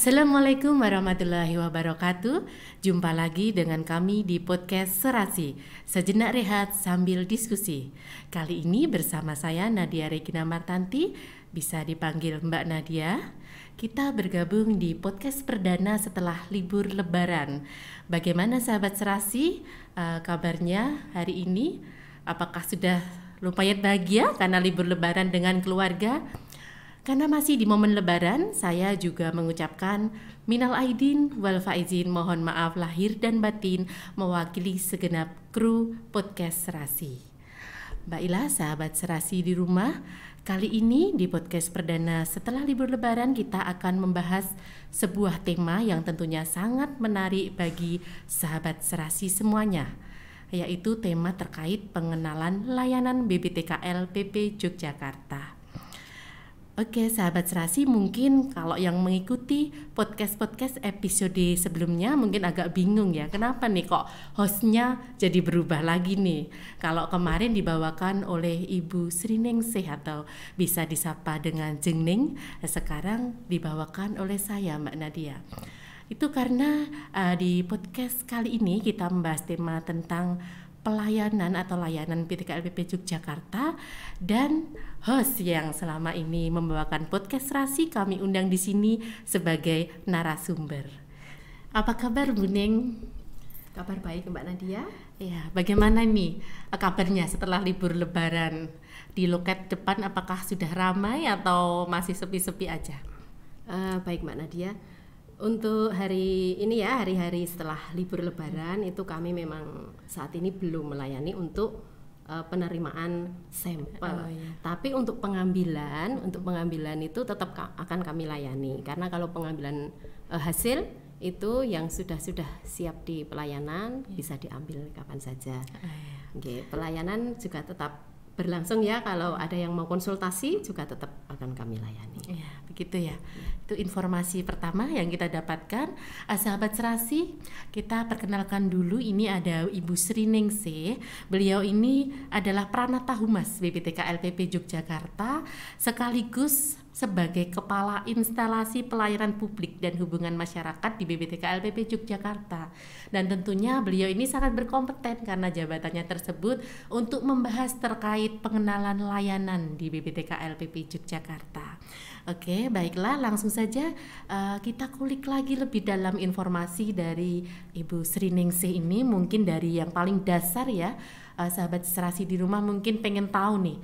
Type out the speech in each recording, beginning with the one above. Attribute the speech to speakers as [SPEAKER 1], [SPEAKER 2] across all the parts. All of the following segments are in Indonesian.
[SPEAKER 1] Assalamualaikum warahmatullahi wabarakatuh. Jumpa lagi dengan kami di podcast Serasi, sejenak rehat sambil diskusi. Kali ini bersama saya Nadia Regina Martanti, bisa dipanggil Mbak Nadia. Kita bergabung di podcast perdana setelah libur lebaran. Bagaimana sahabat Serasi kabarnya hari ini? Apakah sudah lumayan bahagia karena libur lebaran dengan keluarga? Karena masih di momen lebaran, saya juga mengucapkan minal aidin wal faizin, mohon maaf lahir dan batin mewakili segenap kru podcast Serasi. Mbak Ila, sahabat Serasi di rumah, kali ini di podcast perdana setelah libur lebaran kita akan membahas sebuah tema yang tentunya sangat menarik bagi sahabat Serasi semuanya, yaitu tema terkait pengenalan layanan BPTKL PP Yogyakarta. Oke, sahabat Serasi, mungkin kalau yang mengikuti podcast episode sebelumnya mungkin agak bingung ya, kenapa nih kok hostnya jadi berubah lagi nih. Kalau kemarin dibawakan oleh Ibu Sriningsih atau bisa disapa dengan Jengning, sekarang dibawakan oleh saya, Mbak Nadia. Itu karena di podcast kali ini kita membahas tema tentang pelayanan atau layanan BPTKL PP Yogyakarta, dan host yang selama ini membawakan podcast Serasi kami undang di sini sebagai narasumber. Apa kabar Bu Ning?
[SPEAKER 2] Kabar baik Mbak Nadia.
[SPEAKER 1] Ya, bagaimana nih kabarnya setelah libur lebaran? Di loket depan apakah sudah ramai atau masih sepi-sepi aja?
[SPEAKER 2] Baik Mbak Nadia. Untuk hari ini ya, hari-hari setelah libur lebaran itu kami memang saat ini belum melayani untuk penerimaan sampel. Tapi untuk pengambilan itu tetap akan kami layani. Karena kalau pengambilan hasil itu yang sudah siap di pelayanan bisa diambil kapan saja. Oke, pelayanan juga tetap berlangsung ya, kalau ada yang mau konsultasi juga tetap akan kami layani.
[SPEAKER 1] Ya, begitu ya. Itu informasi pertama yang kita dapatkan. Sahabat Serasi, kita perkenalkan dulu, ini ada Ibu Sriningsih. Beliau ini adalah Pranata Humas BPTKL PP Yogyakarta sekaligus sebagai Kepala Instalasi Pelayanan Publik dan Hubungan Masyarakat di BPTKL PP Yogyakarta. Dan tentunya beliau ini sangat berkompeten karena jabatannya tersebut untuk membahas terkait pengenalan layanan di BPTKL PP Yogyakarta. Oke, baiklah, langsung saja kita kulik lagi lebih dalam informasi dari Ibu Sriningsih ini. Mungkin dari yang paling dasar ya, sahabat Serasi di rumah mungkin pengen tahu nih,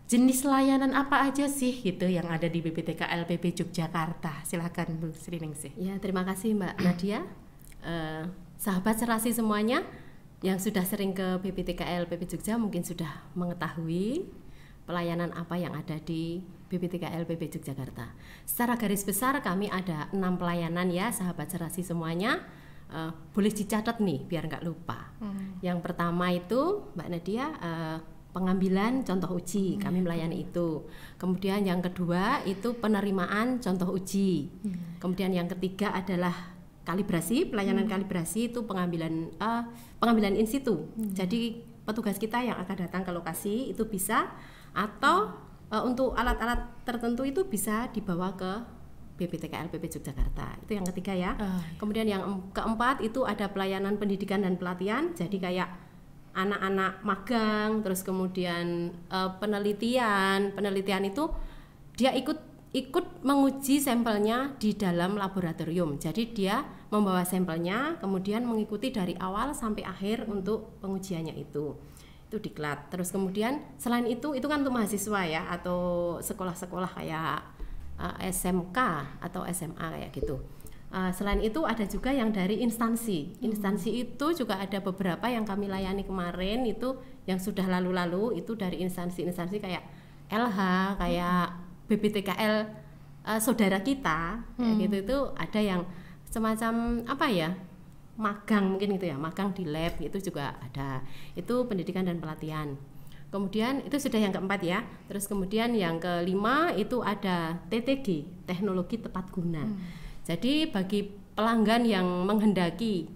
[SPEAKER 1] jenis layanan apa aja sih gitu yang ada di BPTKL PP Yogyakarta? Silakan Bu Sriningsih.
[SPEAKER 2] Ya, terima kasih Mbak Nadia. Sahabat Serasi semuanya yang sudah sering ke BPTKL PP Jogja mungkin sudah mengetahui pelayanan apa yang ada di BPTKL PP Yogyakarta. Secara garis besar kami ada 6 pelayanan ya sahabat Serasi semuanya. Boleh dicatat nih biar nggak lupa. Yang pertama itu Mbak Nadia, pengambilan contoh uji, kami melayani itu. Kemudian yang kedua itu penerimaan contoh uji. Kemudian yang ketiga adalah kalibrasi, pelayanan kalibrasi itu pengambilan in situ. Jadi petugas kita yang akan datang ke lokasi itu bisa, atau untuk alat-alat tertentu itu bisa dibawa ke BPTKL PP Yogyakarta. Itu yang ketiga ya. Kemudian yang keempat itu ada pelayanan pendidikan dan pelatihan. Jadi kayak anak-anak magang, terus kemudian penelitian itu dia ikut menguji sampelnya di dalam laboratorium. Jadi dia membawa sampelnya kemudian mengikuti dari awal sampai akhir untuk pengujiannya itu diklat. Terus kemudian selain itu kan untuk mahasiswa ya, atau sekolah-sekolah kayak SMK atau SMA kayak gitu. Selain itu ada juga yang dari instansi itu juga ada beberapa yang kami layani kemarin, itu yang sudah lalu-lalu itu dari instansi kayak LH, kayak BPTKL saudara kita gitu. Itu ada yang semacam apa ya, magang mungkin gitu ya, magang di lab itu juga ada. Itu pendidikan dan pelatihan. Kemudian itu sudah yang keempat ya. Terus kemudian yang kelima itu ada TTG, teknologi tepat guna. Jadi bagi pelanggan yang menghendaki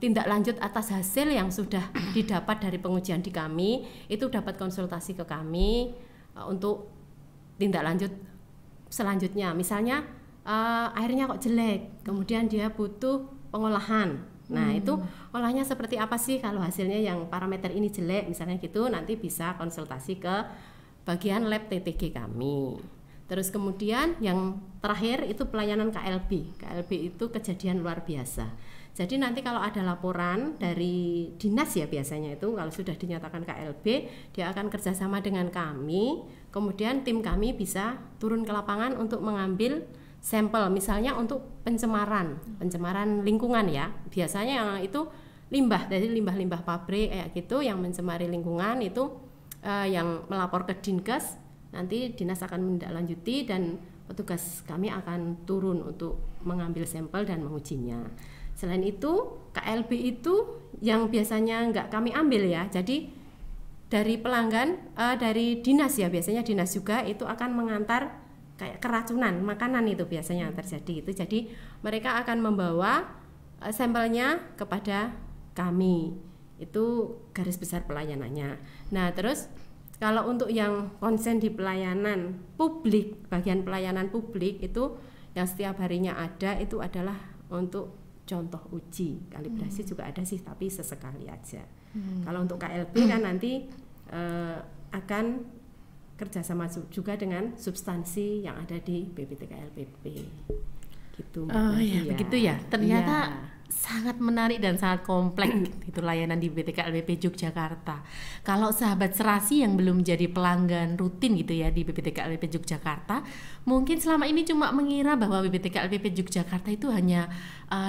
[SPEAKER 2] tindak lanjut atas hasil yang sudah didapat dari pengujian di kami, itu dapat konsultasi ke kami untuk tindak lanjut selanjutnya. Misalnya airnya kok jelek, kemudian dia butuh pengolahan. Nah itu olahnya seperti apa sih? Kalau hasilnya yang parameter ini jelek misalnya gitu, nanti bisa konsultasi ke bagian lab TTG kami. Terus kemudian yang terakhir itu pelayanan KLB. KLB itu kejadian luar biasa. Jadi nanti kalau ada laporan dari dinas ya biasanya itu kalau sudah dinyatakan KLB, dia akan kerjasama dengan kami. Kemudian tim kami bisa turun ke lapangan untuk mengambil sampel, misalnya untuk pencemaran lingkungan ya. Biasanya yang itu limbah, dari limbah-limbah pabrik kayak gitu yang mencemari lingkungan itu yang melapor ke Dinkes. Nanti dinas akan menindaklanjuti dan petugas kami akan turun untuk mengambil sampel dan mengujinya. Selain itu KLB itu yang biasanya nggak kami ambil ya. Jadi dari pelanggan, dari dinas ya, biasanya dinas juga itu akan mengantar kayak keracunan makanan itu biasanya yang terjadi itu. Jadi mereka akan membawa sampelnya kepada kami. Itu garis besar pelayanannya. Nah terus kalau untuk yang konsen di pelayanan publik, bagian pelayanan publik itu yang setiap harinya ada itu adalah untuk contoh uji. Kalibrasi juga ada sih, tapi sesekali aja. Kalau untuk KLB kan nanti akan kerjasama juga dengan substansi yang ada di BPTKLPP gitu.
[SPEAKER 1] Oh iya, begitu ya. Ternyata sangat menarik dan sangat kompleks itu layanan di BPTKLPP Yogyakarta. Kalau sahabat serasi yang belum jadi pelanggan rutin gitu ya di BPTKLPP Yogyakarta, mungkin selama ini cuma mengira bahwa BPTKLPP Yogyakarta itu hanya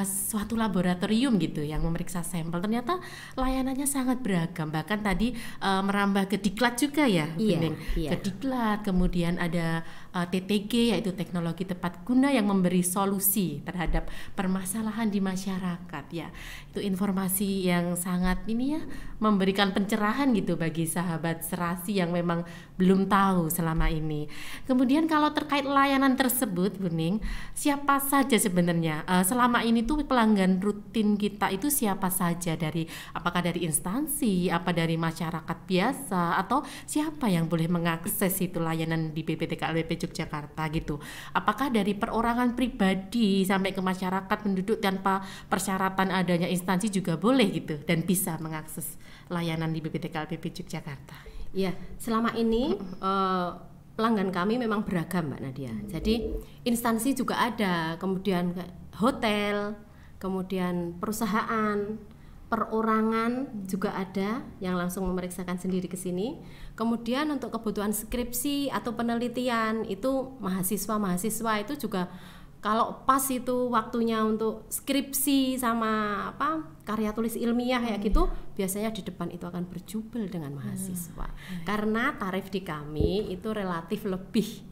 [SPEAKER 1] suatu laboratorium gitu yang memeriksa sampel. Ternyata layanannya sangat beragam. Bahkan tadi merambah ke diklat juga ya, ke diklat. Kemudian ada TTG yaitu teknologi tepat guna yang memberi solusi terhadap permasalahan di masyarakat ya. Itu informasi yang sangat ini ya, memberikan pencerahan gitu bagi sahabat serasi yang memang belum tahu selama ini. Kemudian kalau terkait layanan tersebut Bu Ning, siapa saja sebenarnya selama ini tuh pelanggan rutin kita itu siapa saja, apakah dari instansi, apa dari masyarakat biasa, atau siapa yang boleh mengakses itu layanan di BPTKLPP Yogyakarta gitu? Apakah dari perorangan pribadi sampai ke masyarakat penduduk tanpa persyaratan adanya instansi juga boleh gitu dan bisa mengakses layanan di BPTKLPP Yogyakarta?
[SPEAKER 2] Ya, selama ini pelanggan kami memang beragam Mbak Nadia. Jadi instansi juga ada, kemudian hotel, kemudian perusahaan, perorangan juga ada yang langsung memeriksakan sendiri ke sini. Kemudian untuk kebutuhan skripsi atau penelitian itu mahasiswa itu juga kalau pas itu waktunya untuk skripsi sama karya tulis ilmiah kayak gitu, biasanya di depan itu akan berjubel dengan mahasiswa. Karena tarif di kami itu relatif lebih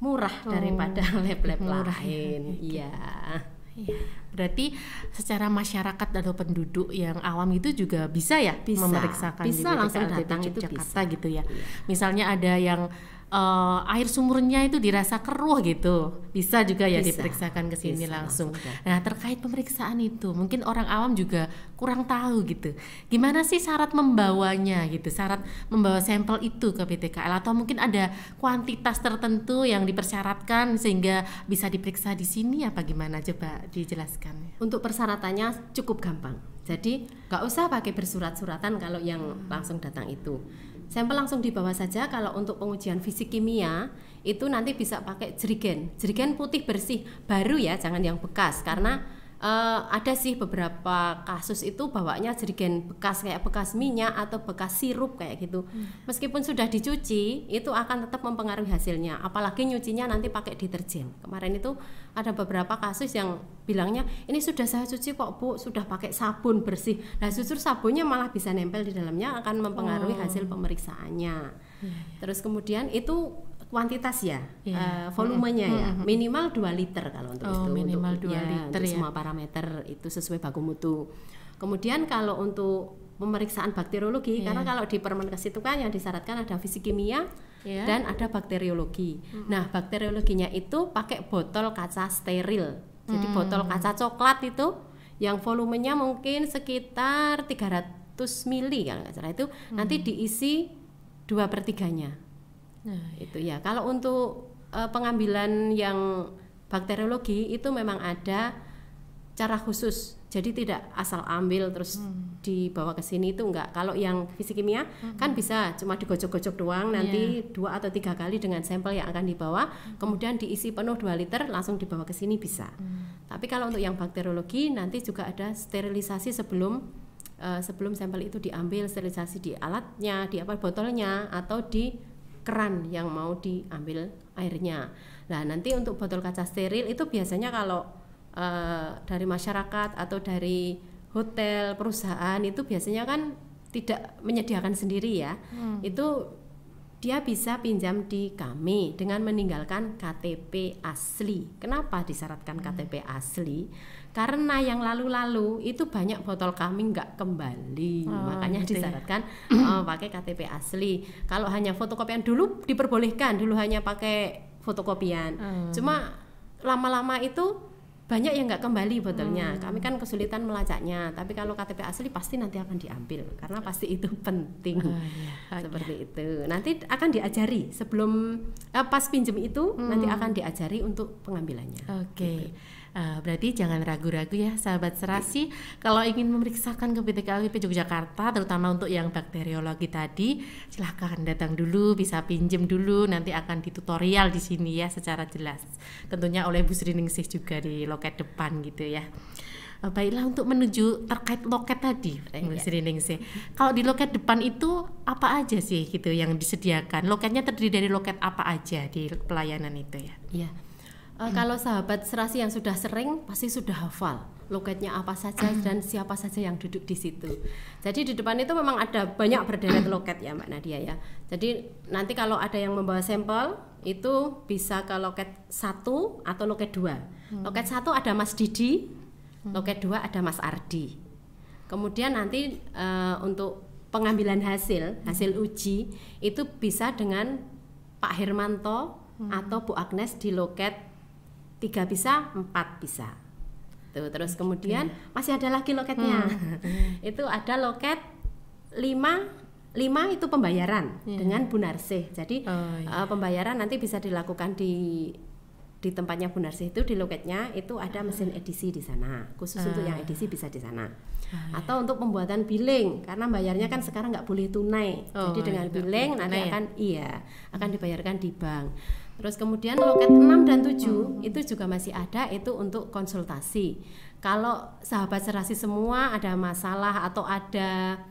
[SPEAKER 2] murah daripada lab-lab lain. Iya.
[SPEAKER 1] Berarti secara masyarakat atau penduduk yang awam itu juga bisa ya memeriksakan
[SPEAKER 2] bisa
[SPEAKER 1] di
[SPEAKER 2] langsung
[SPEAKER 1] BPTKLPP
[SPEAKER 2] datang itu
[SPEAKER 1] Yogyakarta
[SPEAKER 2] bisa.
[SPEAKER 1] gitu ya. Misalnya ada yang air sumurnya itu dirasa keruh gitu, bisa juga ya diperiksakan ke sini langsung. Nah terkait pemeriksaan itu mungkin orang awam juga kurang tahu gitu, gimana sih syarat membawanya gitu, syarat membawa sampel itu ke BTKL, atau mungkin ada kuantitas tertentu yang dipersyaratkan sehingga bisa diperiksa di sini, apa gimana, coba dijelaskan.
[SPEAKER 2] Untuk persyaratannya cukup gampang, jadi nggak usah pakai bersurat-suratan kalau yang langsung datang itu. Sampel langsung dibawa saja. Kalau untuk pengujian fisik kimia itu nanti bisa pakai jerigen putih bersih baru ya, jangan yang bekas, karena ada sih beberapa kasus itu bawanya jerigen bekas kayak bekas minyak atau bekas sirup kayak gitu. Meskipun sudah dicuci itu akan tetap mempengaruhi hasilnya, apalagi nyucinya nanti pakai deterjen. Kemarin itu ada beberapa kasus yang bilangnya ini sudah saya cuci kok Bu, sudah pakai sabun bersih. Nah justru sabunnya malah bisa nempel di dalamnya, akan mempengaruhi hasil pemeriksaannya. Terus kemudian itu kuantitas ya, volumenya ya, minimal 2 liter kalau untuk itu.
[SPEAKER 1] Minimal 2 liter
[SPEAKER 2] untuk
[SPEAKER 1] ya.
[SPEAKER 2] semua parameter itu sesuai baku mutu. Kemudian kalau untuk pemeriksaan bakteriologi, karena kalau di Permenkes itu kan yang disyaratkan ada fisik kimia dan ada bakteriologi. Nah bakteriologinya itu pakai botol kaca steril. Jadi botol kaca coklat itu yang volumenya mungkin sekitar 300 mili kalau nggak salah itu, nanti diisi 2/3-nya. Itu ya. Kalau untuk pengambilan yang bakteriologi itu memang ada cara khusus. Jadi tidak asal ambil terus dibawa ke sini, itu enggak. Kalau yang fisik kimia kan bisa cuma digocok-gocok doang, nanti 2 atau 3 kali dengan sampel yang akan dibawa, kemudian diisi penuh 2 liter langsung dibawa ke sini bisa. Tapi kalau untuk yang bakteriologi nanti juga ada sterilisasi sebelum sampel itu diambil, sterilisasi di alatnya, di botolnya atau di keran yang mau diambil airnya. Nah, nanti untuk botol kaca steril itu biasanya kalau dari masyarakat atau dari hotel, perusahaan itu biasanya kan tidak menyediakan sendiri ya. Itu dia bisa pinjam di kami dengan meninggalkan KTP asli. Kenapa disyaratkan KTP asli? Karena yang lalu-lalu itu banyak botol kami nggak kembali, makanya
[SPEAKER 1] gitu
[SPEAKER 2] disyaratkan pakai KTP asli. Kalau hanya fotokopian dulu diperbolehkan, dulu hanya pakai fotokopian. Cuma lama-lama itu banyak yang nggak kembali botolnya. Kami kan kesulitan melacaknya. Tapi kalau KTP asli pasti nanti akan diambil karena pasti itu penting. Seperti itu. Nanti akan diajari sebelum pas pinjem itu nanti akan diajari untuk pengambilannya.
[SPEAKER 1] Oke. Berarti jangan ragu-ragu ya sahabat Serasi, kalau ingin memeriksakan ke PTKLIP Yogyakarta terutama untuk yang bakteriologi tadi, silahkan datang dulu, bisa pinjem dulu, nanti akan ditutorial di sini ya secara jelas. Tentunya oleh Bu Sri Ningsih juga di loket depan gitu ya. Baiklah, untuk menuju terkait loket tadi, Bu Sri Ningsih. Kalau di loket depan itu apa aja sih gitu yang disediakan? Loketnya terdiri dari loket apa aja di pelayanan itu ya?
[SPEAKER 2] Iya. Kalau sahabat Serasi yang sudah sering pasti sudah hafal loketnya apa saja dan siapa saja yang duduk di situ. Jadi di depan itu memang ada banyak berderet loket ya Mbak Nadia ya. Jadi nanti kalau ada yang membawa sampel itu bisa ke loket 1 atau loket 2. Loket 1 ada Mas Didi, loket 2 ada Mas Ardi. Kemudian nanti untuk pengambilan hasil uji itu bisa dengan Pak Hermanto atau Bu Agnes di loket 3 bisa, 4 bisa. Tuh, terus kemudian masih ada lagi loketnya. Itu ada loket 5 itu pembayaran dengan Bu Narsih. Jadi pembayaran nanti bisa dilakukan di tempatnya Bu Narsih itu, di loketnya itu ada mesin edisi di sana. Khusus untuk yang edisi bisa di sana. Atau untuk pembuatan billing, karena bayarnya kan sekarang nggak boleh tunai. Jadi dengan billing nanti akan dibayarkan di bank. Terus kemudian loket 6 dan 7 itu juga masih ada, itu untuk konsultasi. Kalau sahabat Serasi semua ada masalah atau ada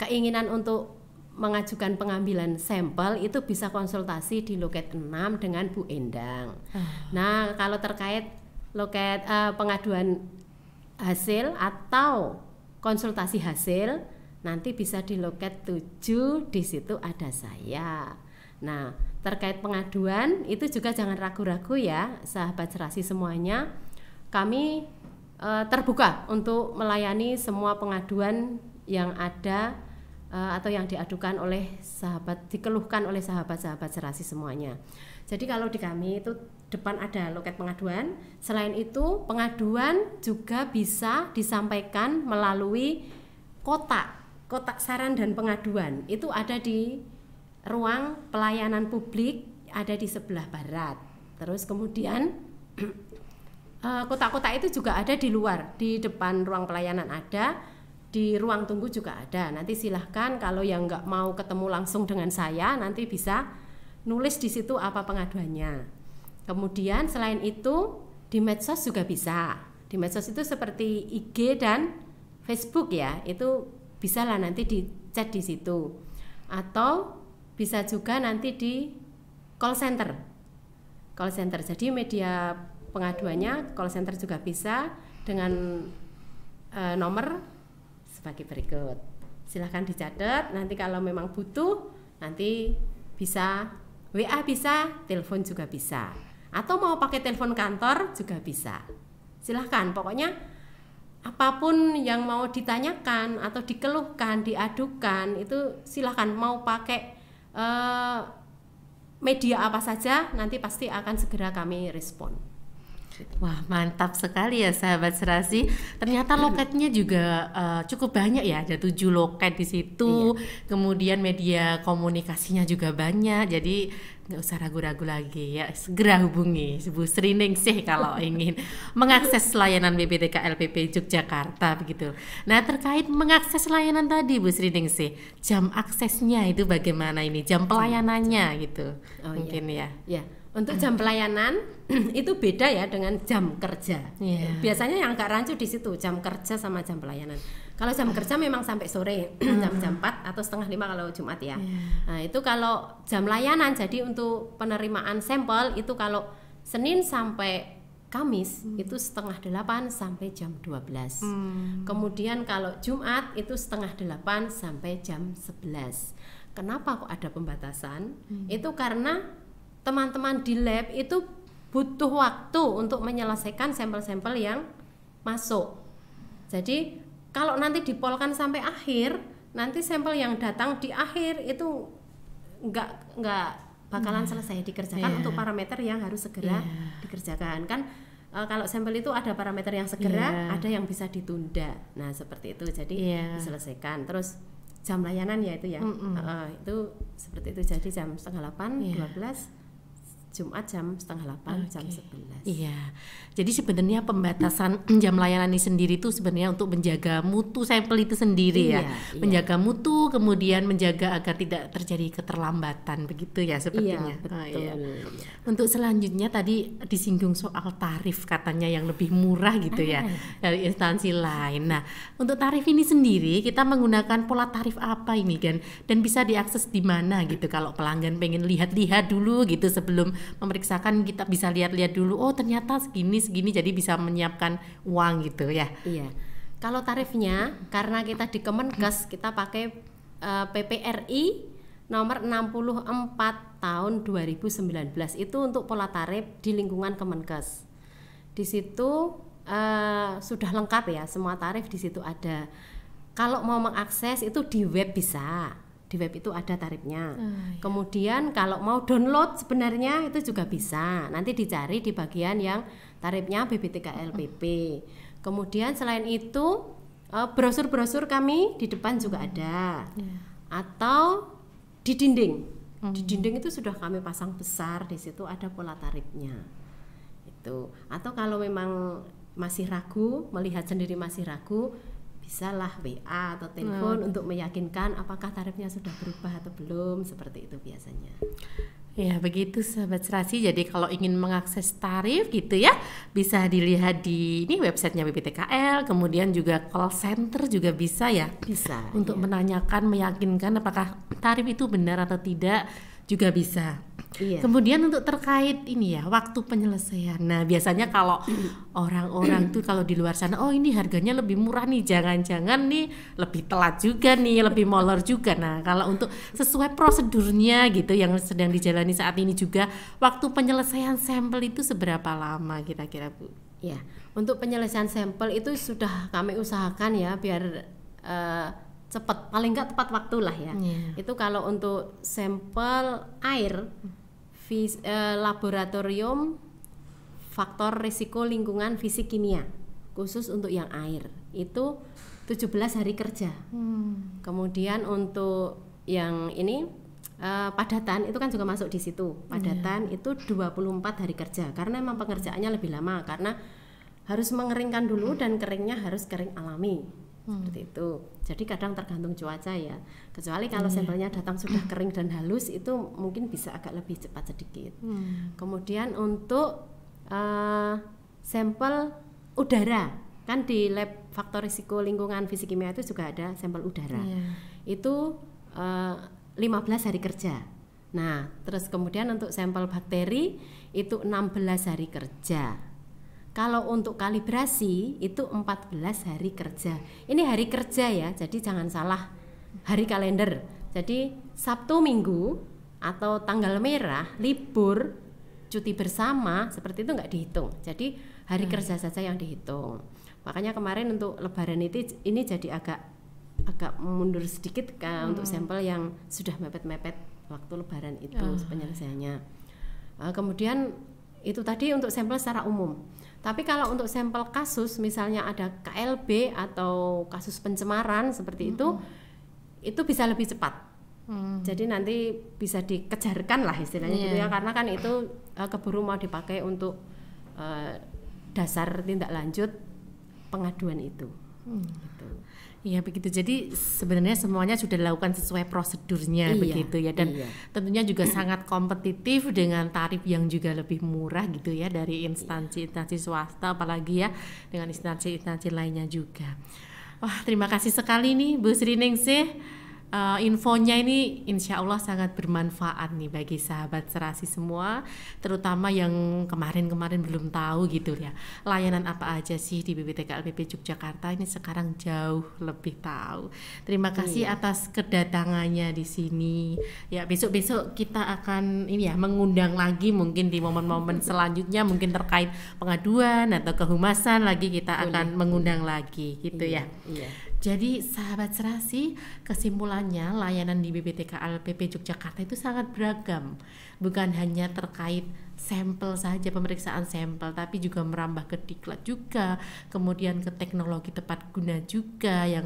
[SPEAKER 2] keinginan untuk mengajukan pengambilan sampel, itu bisa konsultasi di loket 6 dengan Bu Endang. Nah, kalau terkait loket pengaduan hasil atau konsultasi hasil nanti bisa di loket 7, di situ ada saya. Nah, terkait pengaduan itu juga jangan ragu-ragu ya sahabat Serasi semuanya. Kami terbuka untuk melayani semua pengaduan yang ada atau yang diadukan oleh dikeluhkan oleh sahabat-sahabat Serasi semuanya. Jadi kalau di kami itu depan ada loket pengaduan. Selain itu pengaduan juga bisa disampaikan melalui kotak saran dan pengaduan. Itu ada di ruang pelayanan publik, ada di sebelah barat. Terus kemudian kotak-kotak itu juga ada di luar, di depan ruang pelayanan ada, di ruang tunggu juga ada. Nanti silahkan kalau yang nggak mau ketemu langsung dengan saya, nanti bisa nulis di situ apa pengaduannya. Kemudian selain itu di medsos juga bisa. Di medsos itu seperti IG dan Facebook ya, itu bisa lah nanti dichat di situ. Atau bisa juga nanti di call center. Jadi media pengaduannya call center juga bisa dengan nomor sebagai berikut. Silahkan dicatat, nanti kalau memang butuh nanti bisa WA, bisa telepon juga bisa, atau mau pakai telepon kantor juga bisa. Silahkan, pokoknya apapun yang mau ditanyakan atau dikeluhkan, diadukan itu silahkan, mau pakai media apa saja nanti pasti akan segera kami respon.
[SPEAKER 1] Wah, mantap sekali ya sahabat Serasi. Ternyata loketnya juga cukup banyak ya, ada 7 loket di situ. Kemudian media komunikasinya juga banyak. Jadi Nggak usah ragu-ragu lagi ya, segera hubungi Bu Sri Ningsih kalau ingin mengakses layanan BPTK LPP Yogyakarta begitu. Nah, terkait mengakses layanan tadi Bu Sri Ningsih, jam aksesnya itu bagaimana ini, jam pelayanannya gitu. Mungkin ya.
[SPEAKER 2] Ya, untuk jam pelayanan itu beda ya dengan jam kerja. Biasanya yang agak rancu di situ, jam kerja sama jam pelayanan. Kalau jam kerja memang sampai sore, jam 4 atau setengah 5 kalau Jumat ya. Nah, itu kalau jam layanan, jadi untuk penerimaan sampel itu kalau Senin sampai Kamis itu setengah 8 sampai jam 12. Kemudian kalau Jumat itu setengah 8 sampai jam 11. Kenapa kok ada pembatasan? Itu karena teman-teman di lab itu butuh waktu untuk menyelesaikan sampel-sampel yang masuk. Jadi kalau nanti dipolkan sampai akhir, nanti sampel yang datang di akhir itu nggak bakalan selesai dikerjakan untuk parameter yang harus segera dikerjakan kan. Kalau sampel itu ada parameter yang segera, ada yang bisa ditunda. Nah seperti itu, jadi diselesaikan. Terus jam layanan ya itu ya, itu seperti itu. Jadi jam setengah 8, 12. Jumat jam setengah 8, jam 11.
[SPEAKER 1] Iya, jadi sebenarnya pembatasan jam layanan ini sendiri itu sebenarnya untuk menjaga mutu sampel itu sendiri menjaga mutu, kemudian menjaga agar tidak terjadi keterlambatan begitu ya sepertinya.
[SPEAKER 2] Betul.
[SPEAKER 1] Untuk selanjutnya tadi disinggung soal tarif katanya yang lebih murah gitu ya dari instansi lain. Nah, untuk tarif ini sendiri kita menggunakan pola tarif apa ini dan bisa diakses di mana gitu kalau pelanggan pengen lihat-lihat dulu gitu sebelum memeriksakan, kita bisa lihat-lihat dulu, oh ternyata segini jadi bisa menyiapkan uang gitu ya.
[SPEAKER 2] Iya. Kalau tarifnya karena kita di Kemenkes kita pakai PPRI nomor 64 tahun 2019 itu untuk pola tarif di lingkungan Kemenkes. Di situ sudah lengkap ya, semua tarif di situ ada. Kalau mau mengakses itu di web bisa. Di web itu ada tarifnya. Kemudian kalau mau download sebenarnya itu juga bisa. Nanti dicari di bagian yang tarifnya BPTK LPP. Kemudian selain itu brosur-brosur kami di depan juga ada. Atau di dinding. Di dinding itu sudah kami pasang besar, di situ ada pola tarifnya. Itu. Atau kalau memang masih ragu, melihat sendiri masih ragu, bisalah WA atau telepon untuk meyakinkan apakah tarifnya sudah berubah atau belum, seperti itu biasanya.
[SPEAKER 1] Ya begitu sahabat Serasi, jadi kalau ingin mengakses tarif gitu ya bisa dilihat di ini websitenya BPTKL, kemudian juga call center juga bisa ya,
[SPEAKER 2] bisa
[SPEAKER 1] untuk menanyakan, meyakinkan apakah tarif itu benar atau tidak juga bisa. Kemudian untuk terkait ini ya waktu penyelesaian. Nah biasanya kalau orang-orang tuh kalau di luar sana, oh ini harganya lebih murah nih, jangan-jangan nih lebih telat juga nih, lebih molor juga. Nah kalau untuk sesuai prosedurnya gitu yang sedang dijalani saat ini juga, waktu penyelesaian sampel itu seberapa lama kira-kira Bu?
[SPEAKER 2] Ya, untuk penyelesaian sampel itu sudah kami usahakan ya biar cepat, paling nggak tepat waktu lah ya. Itu kalau untuk sampel air laboratorium faktor risiko lingkungan fisik kimia khusus untuk yang air itu 17 hari kerja. Kemudian untuk yang ini padatan itu kan juga masuk di situ. Padatan itu 24 hari kerja karena memang pengerjaannya lebih lama karena harus mengeringkan dulu dan keringnya harus kering alami. Seperti itu. Jadi kadang tergantung cuaca ya. Kecuali kalau sampelnya datang sudah kering dan halus itu mungkin bisa agak lebih cepat sedikit. Kemudian untuk sampel udara, kan di lab faktor risiko lingkungan fisik kimia itu juga ada sampel udara. Itu 15 hari kerja. Nah, terus kemudian untuk sampel bakteri itu 16 hari kerja. Kalau untuk kalibrasi itu 14 hari kerja. Ini hari kerja ya, jadi jangan salah hari kalender. Jadi Sabtu Minggu atau tanggal merah, libur, cuti bersama seperti itu nggak dihitung. Jadi hari kerja saja yang dihitung. Makanya kemarin untuk Lebaran ini jadi agak mundur sedikit untuk sampel yang sudah mepet-mepet waktu Lebaran itu penyelesaiannya. Kemudian itu tadi untuk sampel secara umum. Tapi kalau untuk sampel kasus misalnya ada KLB atau kasus pencemaran seperti itu bisa lebih cepat. Jadi nanti bisa dikejarkan lah istilahnya gitu ya, karena kan itu keburu mau dipakai untuk dasar tindak lanjut pengaduan itu. Gitu.
[SPEAKER 1] Iya begitu. Jadi sebenarnya semuanya sudah dilakukan sesuai prosedurnya begitu ya, dan tentunya juga sangat kompetitif dengan tarif yang juga lebih murah gitu ya dari instansi-instansi swasta, apalagi ya dengan instansi-instansi lainnya juga. Wah, terima kasih sekali nih Bu Sri Ningsih. Infonya ini insya Allah sangat bermanfaat nih bagi sahabat Serasi semua, terutama yang kemarin-kemarin belum tahu gitu ya layanan apa aja sih di BPTK LPP Yogyakarta. Ini sekarang jauh lebih tahu. Terima kasih atas kedatangannya di sini. Ya, besok-besok kita akan ini ya mengundang lagi mungkin di momen-momen selanjutnya, mungkin terkait pengaduan atau kehumasan lagi kita akan mengundang lagi gitu ya. Jadi sahabat Serasi, kesimpulannya layanan di BPTK LPP Yogyakarta itu sangat beragam. Bukan hanya terkait sampel saja, pemeriksaan sampel, tapi juga merambah ke diklat juga, kemudian ke teknologi tepat guna juga yang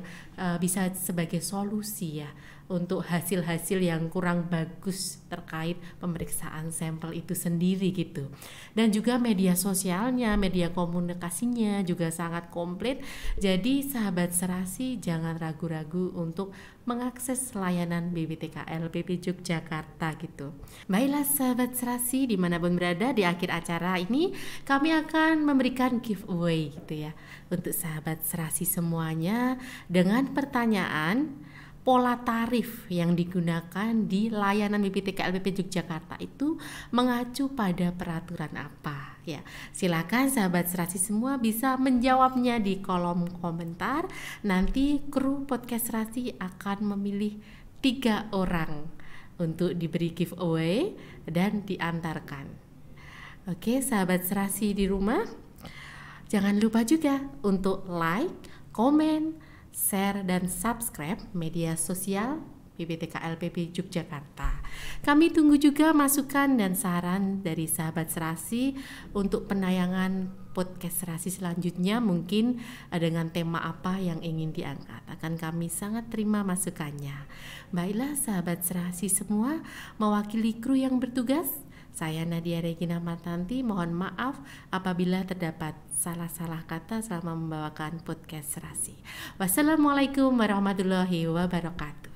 [SPEAKER 1] bisa sebagai solusi ya untuk hasil-hasil yang kurang bagus terkait pemeriksaan sampel itu sendiri gitu. Dan juga media sosialnya, media komunikasinya juga sangat komplit. Jadi sahabat Serasi jangan ragu-ragu untuk mengakses layanan BPTK LPP Yogyakarta gitu. Baiklah sahabat Serasi dimanapun berada, di akhir acara ini kami akan memberikan giveaway gitu ya untuk sahabat Serasi semuanya dengan pertanyaan pola tarif yang digunakan di layanan BPTK LPP Yogyakarta itu mengacu pada peraturan apa ya. Silakan sahabat Serasi semua bisa menjawabnya di kolom komentar. Nanti kru podcast Serasi akan memilih 3 orang untuk diberi giveaway dan diantarkan. Oke sahabat Serasi di rumah, jangan lupa juga untuk like, komen, share dan subscribe media sosial BPTK LPP Yogyakarta. Kami tunggu juga masukan dan saran dari sahabat Serasi untuk penayangan podcast Serasi selanjutnya, mungkin dengan tema apa yang ingin diangkat. Akan kami sangat terima masukannya. Baiklah sahabat Serasi semua, mewakili kru yang bertugas, saya Nadia Regina Martanti, mohon maaf apabila terdapat salah-salah kata selama membawakan podcast Serasi. Wassalamualaikum warahmatullahi wabarakatuh.